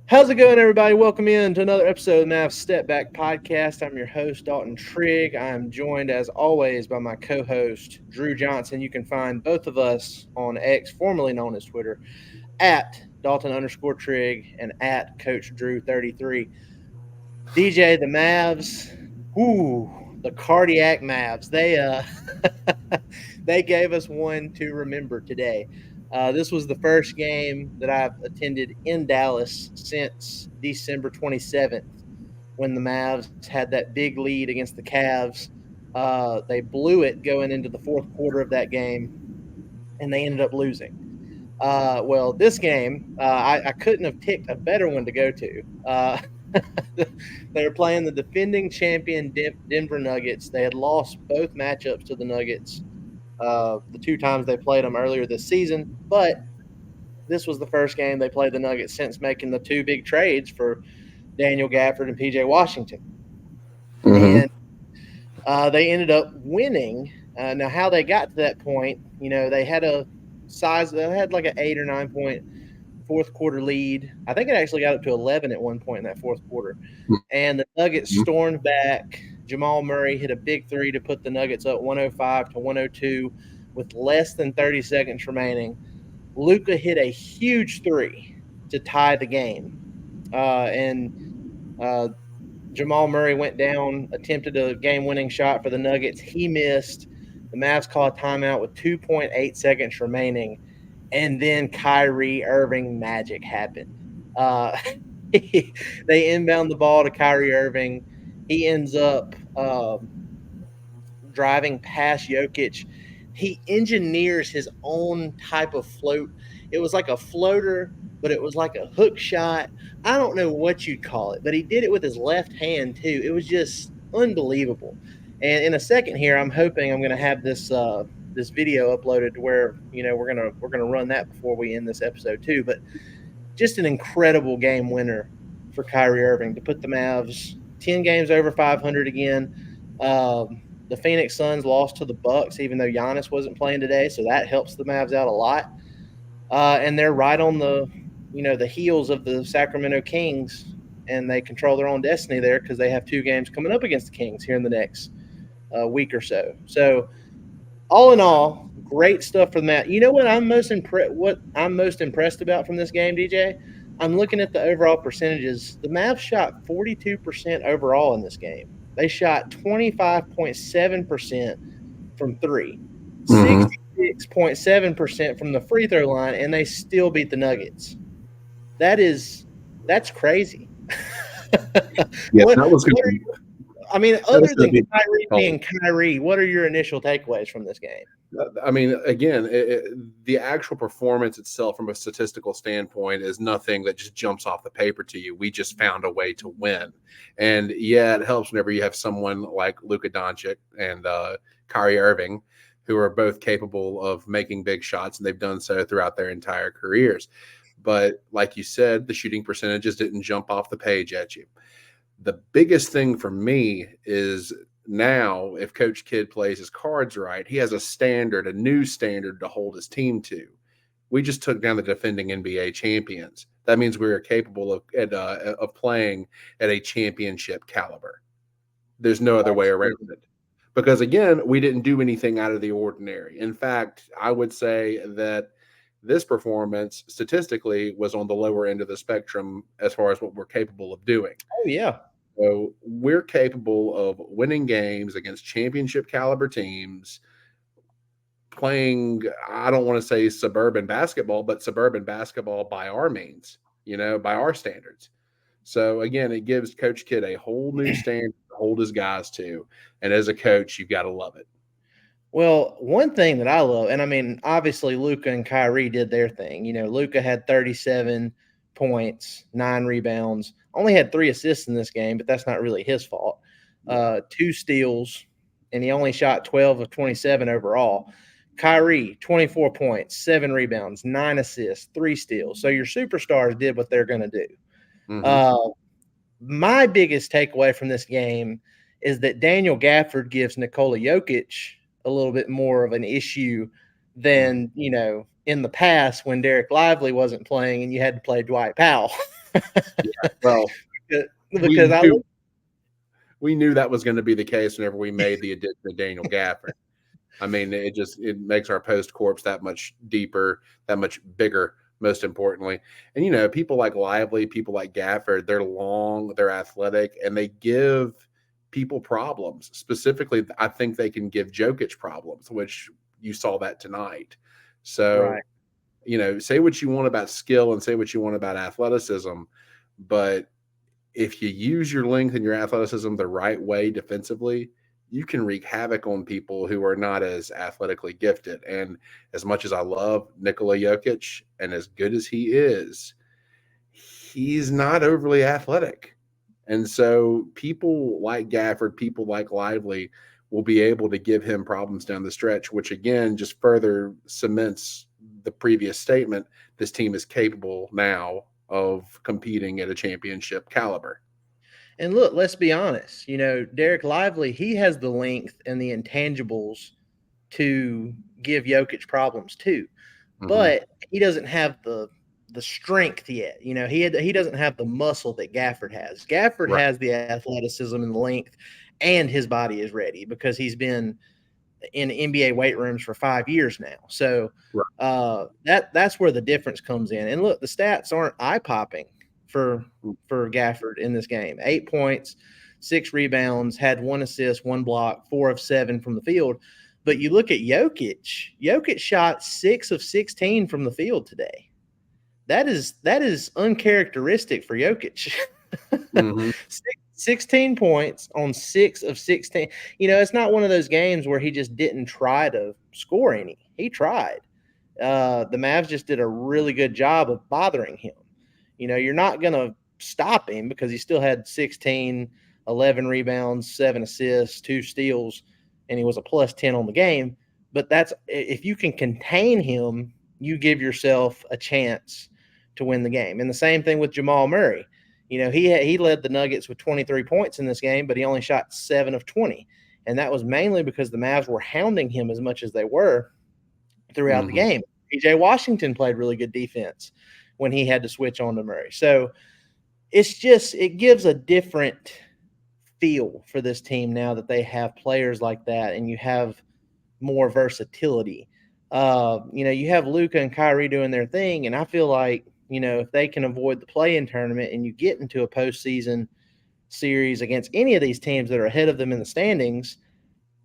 How's it going, everybody? Welcome in to another episode of the Mavs Step Back Podcast. I'm your host, Dalton Trigg. I'm joined, as always, by my co-host, Drew Johnson. You can find both of us on X, formerly known as Twitter, at Dalton_Trigg and at Coach Drew33. DJ, the Mavs, the cardiac Mavs. They they gave us one to remember today. This was the first game that I've attended in Dallas since December 27th, when the Mavs had that big lead against the Cavs. They blew it going into the fourth quarter of that game, and they ended up losing. Well, this game, I couldn't have picked a better one to go to. They were playing the defending champion Denver Nuggets. They had lost both matchups to the Nuggets the two times they played them earlier this season, but this was the first game they played the Nuggets since making the two big trades for Daniel Gafford and PJ Washington. Mm-hmm. And they ended up winning. Now, how they got to that point, they had they had like an 8 or 9 point fourth quarter lead. I think it actually got up to 11 at one point in that fourth quarter. And the Nuggets stormed back. Jamal Murray hit a big three to put the Nuggets up 105-102 with less than 30 seconds remaining. Luca hit a huge three to tie the game. And uh, Jamal Murray went down, attempted a game winning shot for the Nuggets. He missed. The Mavs called a timeout with 2.8 seconds remaining. And then Kyrie Irving magic happened. Uh, they inbound the ball to Kyrie Irving. He ends up driving past Jokic. He engineers his own type of float. It was like a floater, but it was like a hook shot. I don't know what you'd call it, but he did it with his left hand too. It was just unbelievable. And in a second here, I'm hoping I'm going to have this video uploaded to where we're gonna run that before we end this episode too. But just an incredible game winner for Kyrie Irving to put the Mavs 10 games over 500 again. The Phoenix Suns lost to the Bucks, even though Giannis wasn't playing today, so that helps the Mavs out a lot. And they're right on the heels of the Sacramento Kings, and they control their own destiny there because they have two games coming up against the Kings here in the next week or so. So all in all, great stuff from that. You know what I'm most impressed about from this game, DJ? I'm looking at the overall percentages. The Mavs shot 42% overall in this game. They shot 25.7% from three, Mm-hmm. 66.7% from the free throw line, and they still beat the Nuggets. That's crazy. Yeah, what that was what are gonna, I mean, that was other going to than be. Kyrie Oh, being Kyrie, what are your initial takeaways from this game? I mean, again, the actual performance itself, from a statistical standpoint, is nothing that just jumps off the paper to you. We just found a way to win, and yeah, it helps whenever you have someone like Luka Doncic and Kyrie Irving, who are both capable of making big shots, and they've done so throughout their entire careers. But like you said, the shooting percentages didn't jump off the page at you. The biggest thing for me is, now if Coach Kidd plays his cards right, he has a new standard to hold his team to. We just took down the defending NBA champions. That means we are capable of playing at a championship caliber. There's no other way around Absolutely. it. Because again, we didn't do anything out of the ordinary. In fact, I would say that this performance statistically was on the lower end of the spectrum as far as what we're capable of doing. Oh yeah. So we're capable of winning games against championship caliber teams, playing, I don't want to say suburban basketball, but suburban basketball by our means, by our standards. So again, it gives Coach Kidd a whole new standard to hold his guys to. And as a coach, you've got to love it. Well, one thing that I love, and I mean, obviously Luca and Kyrie did their thing. Luca had 37 points, 9 rebounds, only had 3 assists in this game, but that's not really his fault. Yeah. 2 steals, and he only shot 12 of 27 overall. Kyrie, 24 points, 7 rebounds, 9 assists, 3 steals. So your superstars did what they're going to do. Mm-hmm. Uh, my biggest takeaway from this game is that Daniel Gafford gives Nikola Jokic a little bit more of an issue than, in the past when Derek Lively wasn't playing and you had to play Dwight Powell. Well, because I look. we knew that was going to be the case whenever we made the addition of Daniel Gafford. I mean, it makes our post corpse that much deeper, that much bigger, most importantly. And people like Lively, people like Gafford, they're long, they're athletic, and they give people problems. Specifically, I think they can give Jokic problems, which you saw that tonight. So, Right. Say what you want about skill and say what you want about athleticism, but if you use your length and your athleticism the right way defensively, you can wreak havoc on people who are not as athletically gifted. And as much as I love Nikola Jokic and as good as he is, he's not overly athletic. And so people like Gafford, people like Lively will be able to give him problems down the stretch, which again just further cements the previous statement. This team is capable now of competing at a championship caliber. And look, let's be honest. Derek Lively, he has the length and the intangibles to give Jokic problems too, Mm-hmm. but he doesn't have the strength yet. He doesn't have the muscle that Gafford has. Gafford Right. has the athleticism and the length, and his body is ready because he's been in NBA weight rooms for 5 years now. So Right. that's where the difference comes in. And look, the stats aren't eye popping for Gafford in this game. 8 points, 6 rebounds, had 1 assist, 1 block, 4 of 7 from the field. But you look at Jokic. Jokic shot 6 of 16 from the field today. That is uncharacteristic for Jokic. Mm-hmm. 16 points on 6 of 16. It's not one of those games where he just didn't try to score any. He tried. The Mavs just did a really good job of bothering him. You're not going to stop him because he still had 16, 11 rebounds, 7 assists, 2 steals, and he was a plus 10 on the game. But if you can contain him, you give yourself a chance to win the game. And the same thing with Jamal Murray. He led the Nuggets with 23 points in this game, but he only shot 7 of 20. And that was mainly because the Mavs were hounding him as much as they were throughout the Mm-hmm. game. PJ Washington played really good defense when he had to switch on to Murray. So it gives a different feel for this team now that they have players like that and you have more versatility. You have Luca and Kyrie doing their thing, and I feel like, if they can avoid the play-in tournament and you get into a postseason series against any of these teams that are ahead of them in the standings,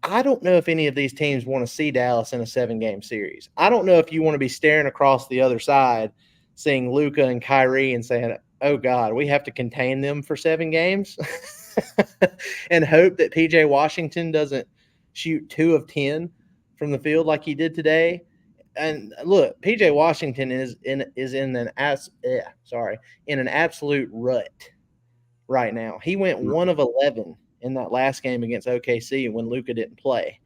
I don't know if any of these teams want to see Dallas in a 7-game series. I don't know if you want to be staring across the other side, seeing Luca and Kyrie and saying, oh God, we have to contain them for 7 games and hope that PJ Washington doesn't shoot 2 of 10 from the field like he did today. And look, PJ Washington is in an absolute rut right now. He went 1 of 11 in that last game against OKC when Luka didn't play.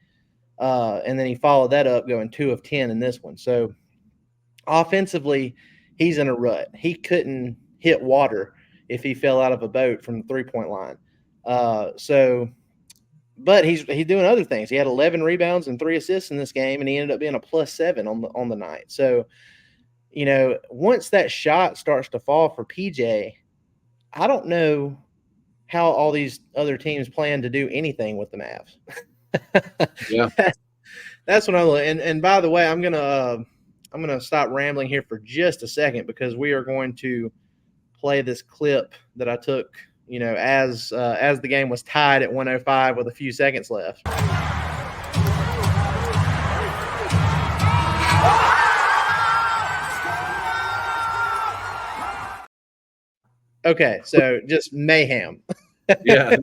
And then he followed that up going 2 of 10 in this one. So offensively, he's in a rut. He couldn't hit water if he fell out of a boat from the 3-point line. But he's doing other things. He had 11 rebounds and 3 assists in this game, and he ended up being a +7 on the night. So, once that shot starts to fall for PJ, I don't know how all these other teams plan to do anything with the Mavs. Yeah. That's what I'm looking. And by the way, I'm gonna stop rambling here for just a second because we are going to play this clip that I took, as the game was tied at 105 with a few seconds left. Okay, so just mayhem. Yeah.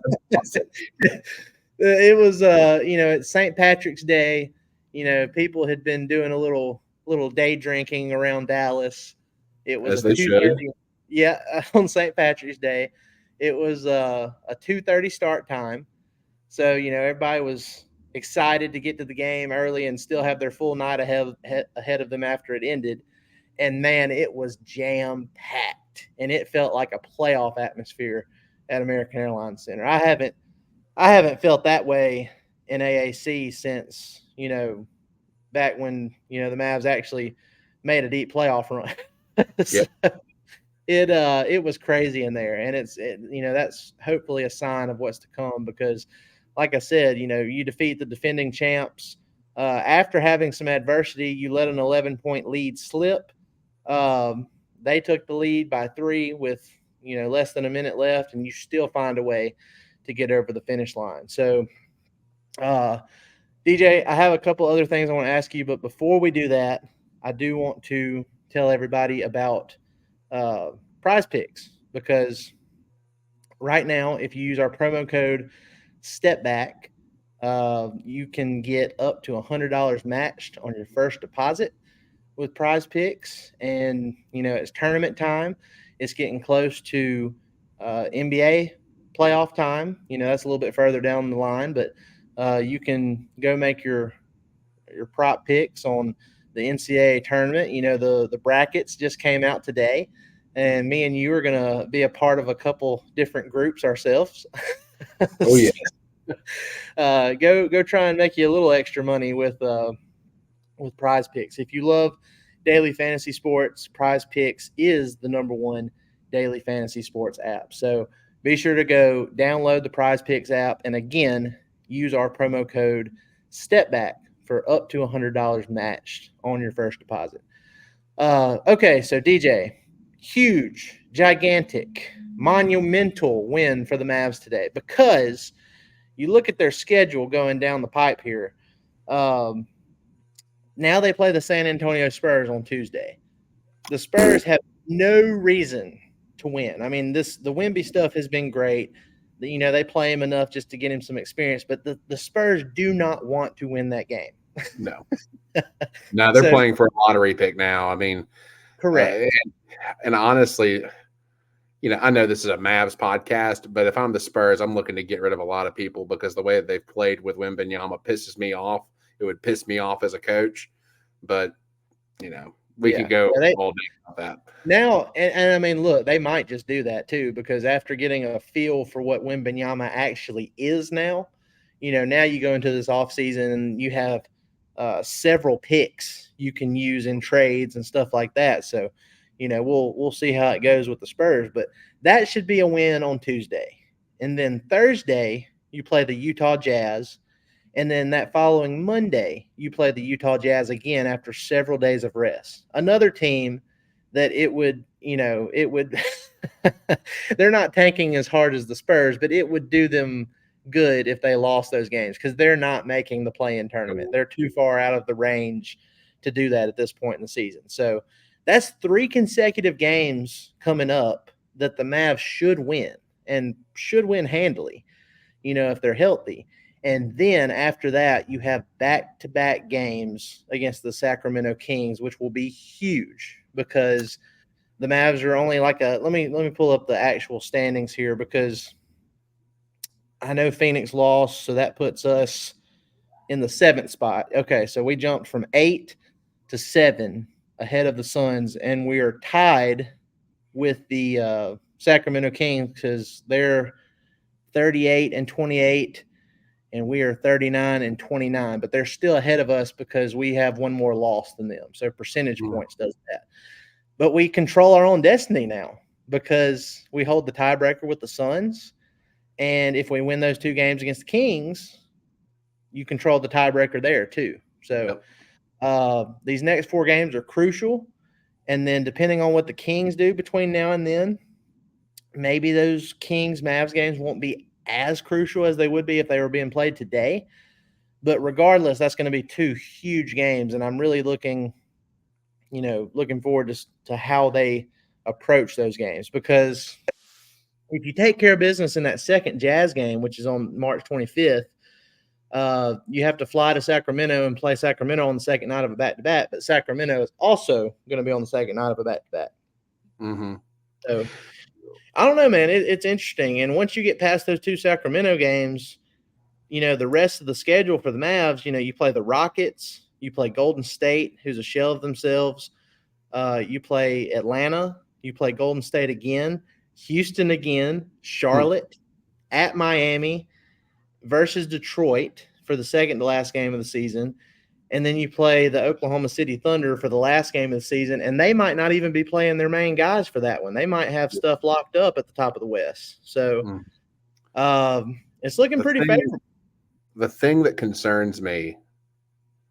It was it's St. Patrick's Day. People had been doing a little day drinking around Dallas. It was As a they should. 2:30. Yeah, on St. Patrick's Day. It was a 2:30 start time. So, everybody was excited to get to the game early and still have their full night ahead of them after it ended. And man, it was jam packed, and it felt like a playoff atmosphere at American Airlines Center. I haven't felt that way in AAC since back when the Mavs actually made a deep playoff run. Yeah. So, it was crazy in there, and that's hopefully a sign of what's to come because, like I said, you defeat the defending champs after having some adversity. You let an 11-point lead slip. They took the lead by 3 with less than a minute left, and you still find a way to get over the finish line. So, DJ, I have a couple other things I want to ask you, but before we do that, I do want to tell everybody about Prize Picks because right now, if you use our promo code STEPBACK, you can get up to $100 matched on your first deposit with Prize Picks, and it's tournament time. It's getting close to NBA playoff time. That's a little bit further down the line, but you can go make your prop picks on the NCAA tournament. The brackets just came out today, and me and you are going to be a part of a couple different groups ourselves. Oh yeah. Go try and make you a little extra money with Prize Picks. If you love daily fantasy sports, Prize Picks is the #1 daily fantasy sports app. So be sure to go download the Prize Picks app, and again, use our promo code STEPBACK for up to $100 matched on your first deposit. Okay, so DJ, huge, gigantic, monumental win for the Mavs today because you look at their schedule going down the pipe here. Now they play the San Antonio Spurs on Tuesday. The Spurs have no reason to win. I mean, the Wemby stuff has been great. They play him enough just to get him some experience, but the Spurs do not want to win that game. No. No, they're playing for a lottery pick now. I mean, correct. And honestly, I know this is a Mavs podcast, but if I'm the Spurs, I'm looking to get rid of a lot of people because the way that they've played with Wembanyama pisses me off. It would piss me off as a coach, but we could go all day about that. Now, and I mean, look, they might just do that too because after getting a feel for what Wembanyama actually is now, now you go into this offseason and you have several picks you can use in trades and stuff like that. So, we'll see how it goes with the Spurs, but that should be a win on Tuesday. And then Thursday, you play the Utah Jazz. And then that following Monday, you play the Utah Jazz again after several days of rest. Another team that it would they're not tanking as hard as the Spurs, but it would do them good if they lost those games because they're not making the play-in tournament. They're too far out of the range to do that at this point in the season. So that's 3 consecutive games coming up that the Mavs should win and should win handily, if they're healthy. And then after that, you have back-to-back games against the Sacramento Kings, which will be huge because the Mavs are only like let me pull up the actual standings here because I know Phoenix lost, so that puts us in the 7th spot. Okay, so we jumped from 8 to 7 ahead of the Suns, and we are tied with the Sacramento Kings because they're 38-28. And we are 39-29, but they're still ahead of us because we have one more loss than them. So percentage points does that. But we control our own destiny now because we hold the tiebreaker with the Suns. And if we win those 2 games against the Kings, you control the tiebreaker there too. So these next 4 games are crucial. And then depending on what the Kings do between now and then, maybe those Kings-Mavs games won't be as crucial as they would be if they were being played today. But regardless, that's going to be 2 huge games, and I'm really looking forward to how they approach those games because if you take care of business in that second Jazz game, which is on March 25th, you have to fly to Sacramento and play Sacramento on the second night of a back-to-back, but Sacramento is also going to be on the second night of a back-to-back. Mm-hmm. So I don't know, man. It's interesting. And once you get past those 2 Sacramento games, the rest of the schedule for the Mavs, you play the Rockets, you play Golden State, who's a shell of themselves. You play Atlanta, you play Golden State again, Houston again, Charlotte, at Miami versus Detroit for the second to last game of the season. and then you play the Oklahoma City Thunder for the last game of the season, and they might not even be playing their main guys for that one. They might have stuff locked up at the top of the West. So it's looking pretty favorable. The thing that concerns me,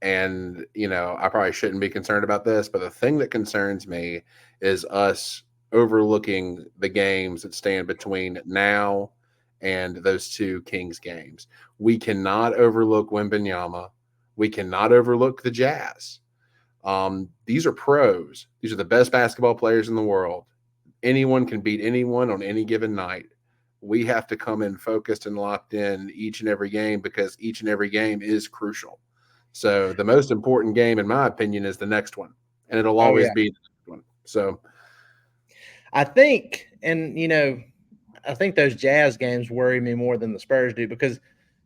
and I probably shouldn't be concerned about this, but the thing that concerns me is us overlooking the games that stand between now and those two Kings games. We cannot overlook Wembanyama. We cannot overlook the Jazz. These are pros. These are the best basketball players in the world. Anyone can beat anyone on any given night. We have to come in focused and locked in each and every game, because each and every game is crucial. So the most important game, in my opinion, is the next one, and it'll always be the next one. So I think, and I think those Jazz games worry me more than the Spurs do, because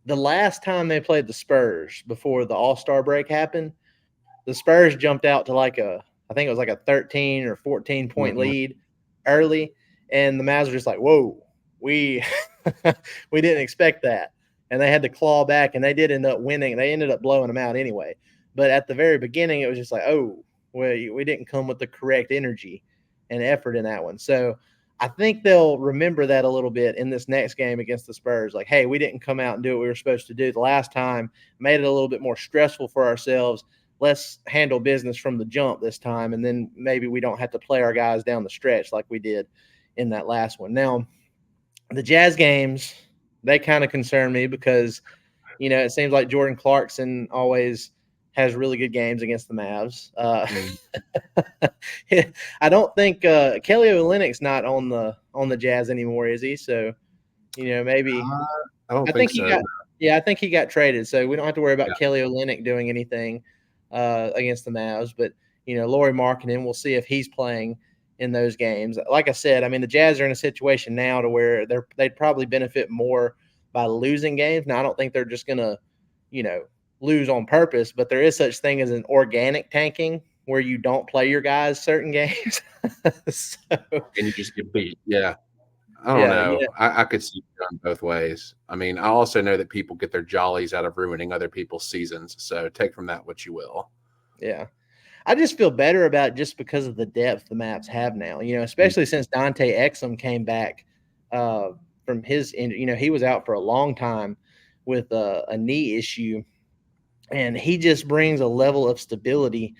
the last time they played the Spurs before the All-Star break happened, the Spurs jumped out to I think it was like a 13 or 14 point lead early, and the Mavs were just like, whoa, we we didn't expect that. And they had to claw back, and they did end up winning. They ended up blowing them out anyway. But at the very beginning, it was just like, oh, well, we didn't come with the correct energy and effort in that one. So I think they'll remember that a little bit in this next game against the Spurs. Like, hey, we didn't come out and do what we were supposed to do the last time, made it a little bit more stressful for ourselves. Let's handle business from the jump this time, and then maybe we don't have to play our guys down the stretch like we did in that last one. Now, the Jazz games, they kind of concern me because, it seems like Jordan Clarkson always has really good games against the Mavs. I don't think Kelly Olynyk's not on the Jazz anymore, is he? So, maybe I think so. I think he got traded, so we don't have to worry about Kelly Olynyk doing anything against the Mavs. But Lauri Markkanen, we'll see if he's playing in those games. Like I said, I mean, the Jazz are in a situation now to where they'd probably benefit more by losing games. Now, I don't think they're just going to, lose on purpose, but there is such thing as an organic tanking where you don't play your guys certain games. And you just get beat. Yeah. I don't know. Yeah. I could see it done both ways. I mean, I also know that people get their jollies out of ruining other people's seasons. So take from that what you will. Yeah. I just feel better about it just because of the depth the Mavs have now, especially since Dante Exum came back from his injury. He was out for a long time with a knee issue, and he just brings a level of stability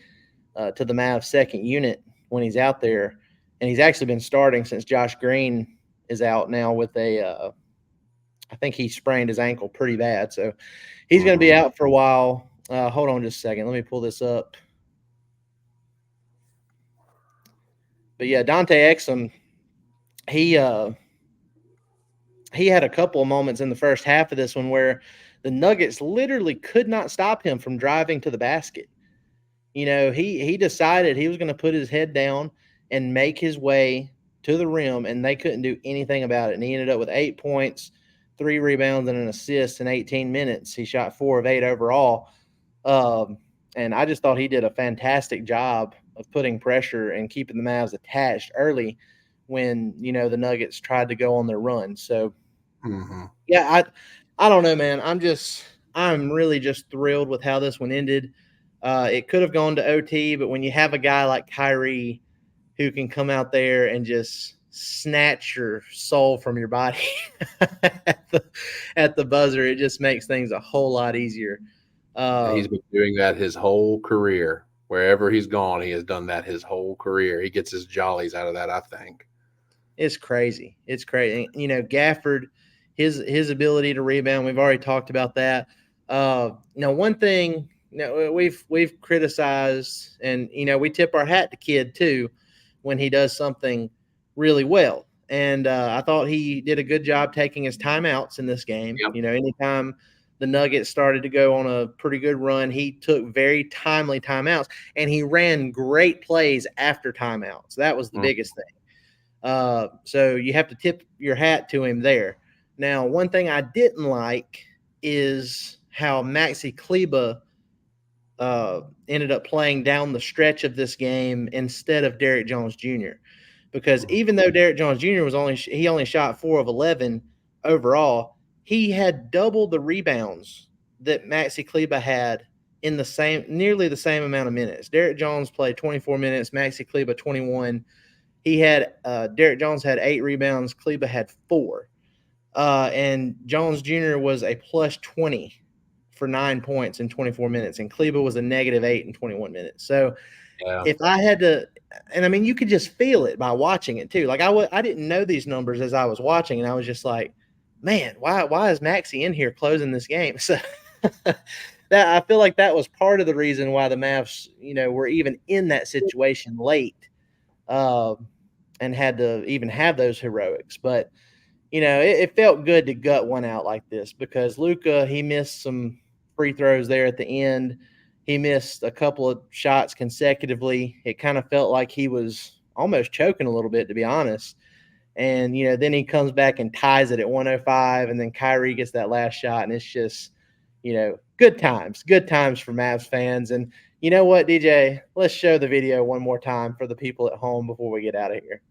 to the Mavs second unit when he's out there. And he's actually been starting since Josh Green is out now with I think he sprained his ankle pretty bad. So he's going to be out for a while. Hold on just a second. Let me pull this up. But yeah, Dante Exum, he had a couple of moments in the first half of this one where the Nuggets literally could not stop him from driving to the basket. He decided he was going to put his head down and make his way to the rim, and they couldn't do anything about it. And he ended up with 8 points, 3 rebounds, and an assist in 18 minutes. He shot 4 of 8 overall. And I just thought he did a fantastic job of putting pressure and keeping the Mavs attached early when, the Nuggets tried to go on their run. So, yeah, I don't know, man. I'm really just thrilled with how this one ended. It could have gone to OT, but when you have a guy like Kyrie who can come out there and just snatch your soul from your body at the buzzer, it just makes things a whole lot easier. He's been doing that his whole career. Wherever he's gone, he has done that his whole career. He gets his jollies out of that, I think. It's crazy. It's crazy. Gafford, his ability to rebound, we've already talked about that. Now, one thing we've criticized, and we tip our hat to Kid too when he does something really well. And I thought he did a good job taking his timeouts in this game. Yep. Anytime the Nuggets started to go on a pretty good run, he took very timely timeouts, and he ran great plays after timeouts. That was the biggest thing. So you have to tip your hat to him there. Now, one thing I didn't like is how Maxi Kleber ended up playing down the stretch of this game instead of Derrick Jones Jr. Because even though Derrick Jones Jr. only shot 4 of 11 overall, he had double the rebounds that Maxi Kleber had in nearly the same amount of minutes. Derrick Jones played 24 minutes, Maxi Kleber 21. Derrick Jones had 8 rebounds, Kleber had 4. And Jones Jr. was a plus 20 for 9 points in 24 minutes, and Kleber was a negative 8 in 21 minutes. So Yeah. if I had to, and I mean, you could just feel it by watching it too. Like I didn't know these numbers as I was watching, and I was just like, man, why is Maxi in here closing this game? So that I feel like that was part of the reason why the Mavs, were even in that situation late, and had to even have those heroics. But it felt good to gut one out like this because Luca, he missed some free throws there at the end. He missed a couple of shots consecutively. It kind of felt like he was almost choking a little bit, to be honest. And, then he comes back and ties it at 105, and then Kyrie gets that last shot, and it's just, good times for Mavs fans. And you know what, DJ? Let's show the video one more time for the people at home before we get out of here.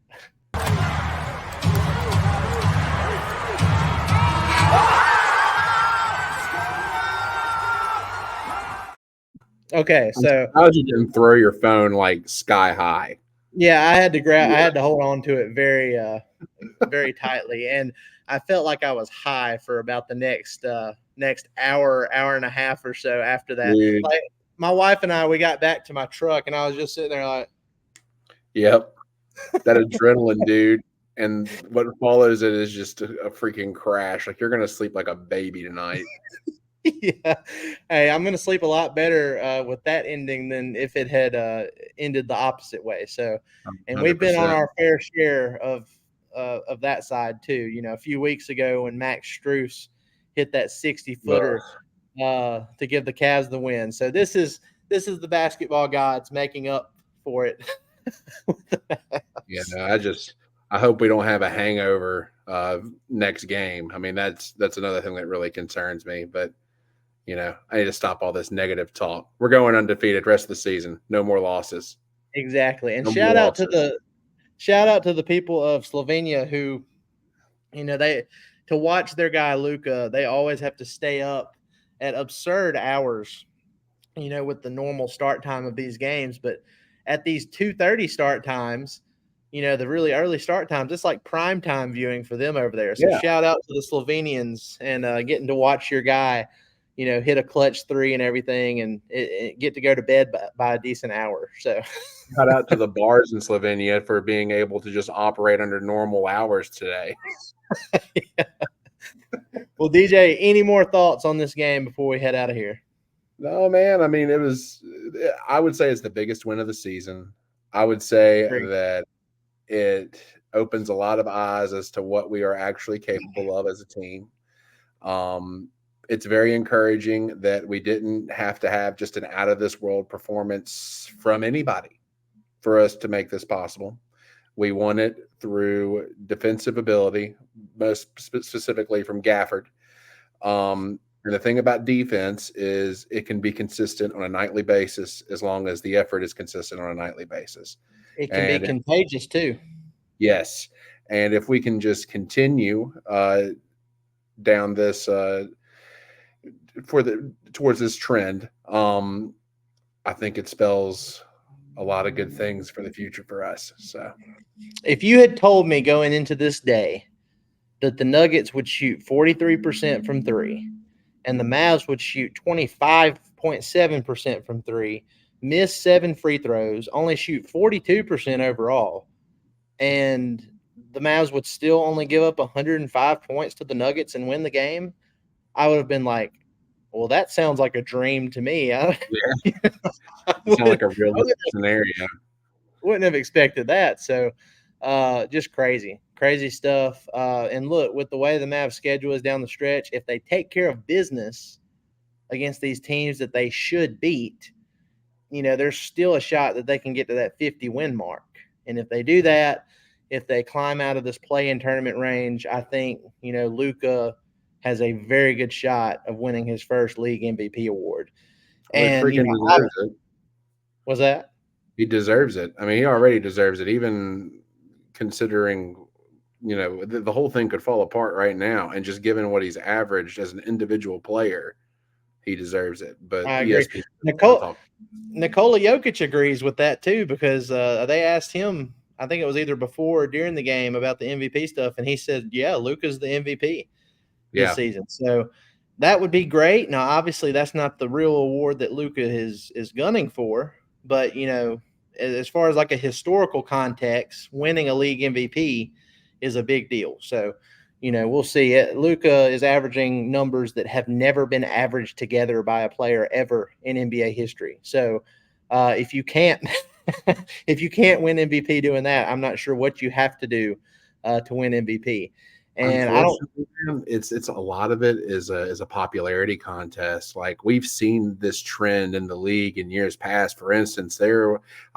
Okay, so how did you didn't throw your phone like sky high? Yeah, I had to hold on to it very, very tightly, and I felt like I was high for about the next hour and a half or so after that. Dude. Like my wife and I, we got back to my truck, and I was just sitting there like, "Yep, that adrenaline, dude." And what follows it is just a freaking crash. Like you're gonna sleep like a baby tonight. Yeah. Hey, I'm gonna sleep a lot better with that ending than if it had ended the opposite way. So, and we've been on 100%. our fair share of that side too. A few weeks ago when Max Strus hit that 60-footer to give the Cavs the win. So this is the basketball gods making up for it. Yeah, I hope we don't have a hangover next game. I mean, that's another thing that really concerns me. But I need to stop all this negative talk. We're going undefeated rest of the season. No more losses. Exactly. And No shout more out to losses. the people of Slovenia who, they to watch their guy Luca, they always have to stay up at absurd hours, with the normal start time of these games. But at these 2:30 start times, the really early start times, it's like prime time viewing for them over there. So Yeah. shout out to the Slovenians and getting to watch your guy, hit a clutch 3 and everything, and get to go to bed by a decent hour. So Shout out to the bars in Slovenia for being able to just operate under normal hours today. Yeah. Well, DJ, any more thoughts on this game before we head out of here? No, man. I mean, I would say it's the biggest win of the season. I would say that it opens a lot of eyes as to what we are actually capable of as a team. It's very encouraging that we didn't have to have just an out of this world performance from anybody for us to make this possible. We won it through defensive ability, most specifically from Gafford. And the thing about defense is it can be consistent on a nightly basis as long as the effort is consistent on a nightly basis. It can be contagious too. Yes. And if we can just continue down this towards this trend, I think it spells a lot of good things for the future for us. So if you had told me going into this day that the Nuggets would shoot 43% from 3 and the Mavs would shoot 25.7% from 3, miss 7 free throws, only shoot 42% overall, and the Mavs would still only give up 105 points to the Nuggets and win the game, I would have been like, well, that sounds like a dream to me. yeah, it sounds like a realistic scenario. Wouldn't have expected that. So just crazy stuff. And look, with the way the Mavs schedule is down the stretch, if they take care of business against these teams that they should beat, there's still a shot that they can get to that 50 win mark. And if they do that, if they climb out of this play-in tournament range, I think, Luca has a very good shot of winning his first league MVP award. Well, And, he freaking deserves it. Was that? He deserves it. I mean, he already deserves it, even considering, the whole thing could fall apart right now. And just given what he's averaged as an individual player, he deserves it. But I agree. ESPN want to Nicole, talk. Nikola Jokic agrees with that too because they asked him, I think it was either before or during the game about the MVP stuff, and he said, "Yeah, Luka's the MVP this Yeah, season." So that would be great. Now, obviously, that's not the real award that Luka is gunning for, but as far as like a historical context, winning a league MVP is a big deal. So we'll see. Luka is averaging numbers that have never been averaged together by a player ever in NBA history. So if you can't if you can't win MVP doing that, I'm not sure what you have to do to win MVP. And I don't. unfortunately, man, it's a lot of it is a popularity contest. Like we've seen this trend in the league in years past. For instance, I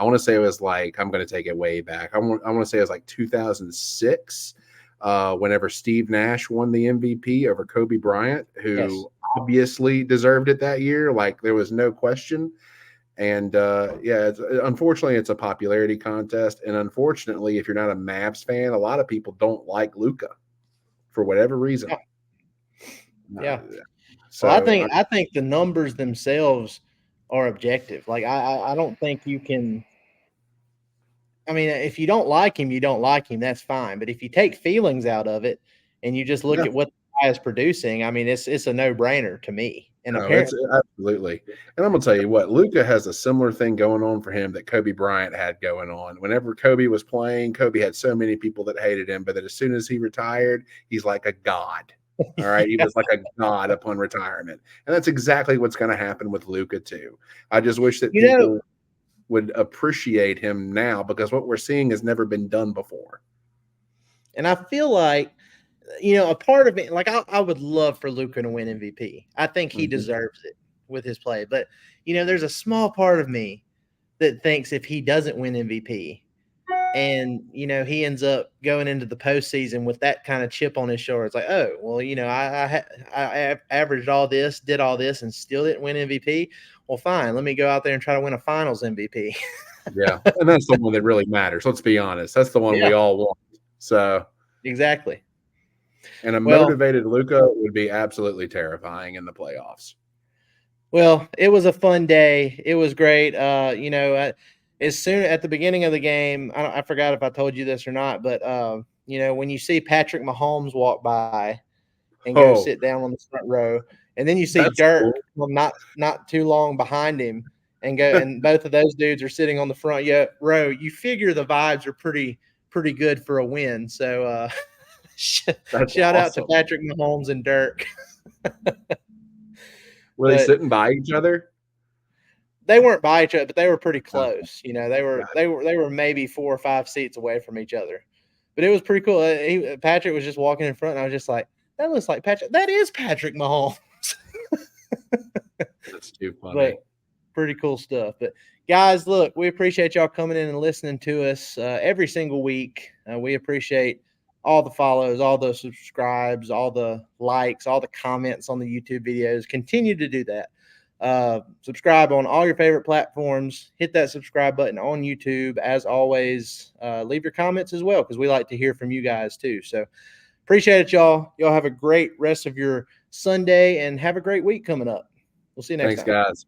want to say it was like, I'm going to take it way back. I want to say it was like 2006. Whenever Steve Nash won the MVP over Kobe Bryant, who Yes. obviously deserved it that year, like there was no question. And unfortunately, it's a popularity contest. And unfortunately, if you're not a Mavs fan, a lot of people don't like Luca for whatever reason. Yeah. So Well, I think the numbers themselves are objective. Like I don't think you can. I mean, if you don't like him, you don't like him. That's fine. But if you take feelings out of it and you just look yeah, at what the guy is producing, I mean, it's a no brainer to me. And no, it's apparently, absolutely. And I'm gonna tell you what, Luca has a similar thing going on for him that Kobe Bryant had going on. Whenever Kobe was playing, Kobe had so many people that hated him, but that as soon as he retired, he's like a god. All right. He yeah, was like a god upon retirement. And that's exactly what's going to happen with Luca, too. I just wish that you know, people would appreciate him now because what we're seeing has never been done before. and I feel like a part of me, like I would love for Luca to win MVP. I think he Mhm. deserves it with his play. But there's a small part of me that thinks if he doesn't win MVP, and he ends up going into the postseason with that kind of chip on his shoulder. It's like, oh well, I averaged all this, did all this, and still didn't win MVP. Well, fine, let me go out there and try to win a Finals MVP. Yeah. And that's the one that really matters. Let's be honest. That's the one Yeah, we all want. So, exactly. and a Well, motivated Luca would be absolutely terrifying in the playoffs. it was a fun day. It was great. As soon at the beginning of the game, I forgot if I told you this or not, but when you see Patrick Mahomes walk by and go Oh, sit down on the front row. And then you see that's Dirk cool. not too long behind him and both of those dudes are sitting on the front row. You figure the vibes are pretty good for a win. So That's shout out to awesome. Patrick Mahomes and Dirk. Were they But sitting by each other? they weren't by each other, but they were pretty Oh, close. They were gotcha. they were maybe 4 or 5 seats away from each other. But it was pretty cool. Patrick was just walking in front, and I was just like, that looks like Patrick. That is Patrick Mahomes. That's too funny. But pretty cool stuff. But guys, look, we appreciate y'all coming in and listening to us every single week. We appreciate all the follows, all the subscribes, all the likes, all the comments on the YouTube videos. Continue to do that. Subscribe on all your favorite platforms. Hit that subscribe button on YouTube. As always, leave your comments as well because we like to hear from you guys too. So appreciate it, y'all. Y'all have a great rest of your Sunday and have a great week coming up. We'll see you next Thanks, time. guys.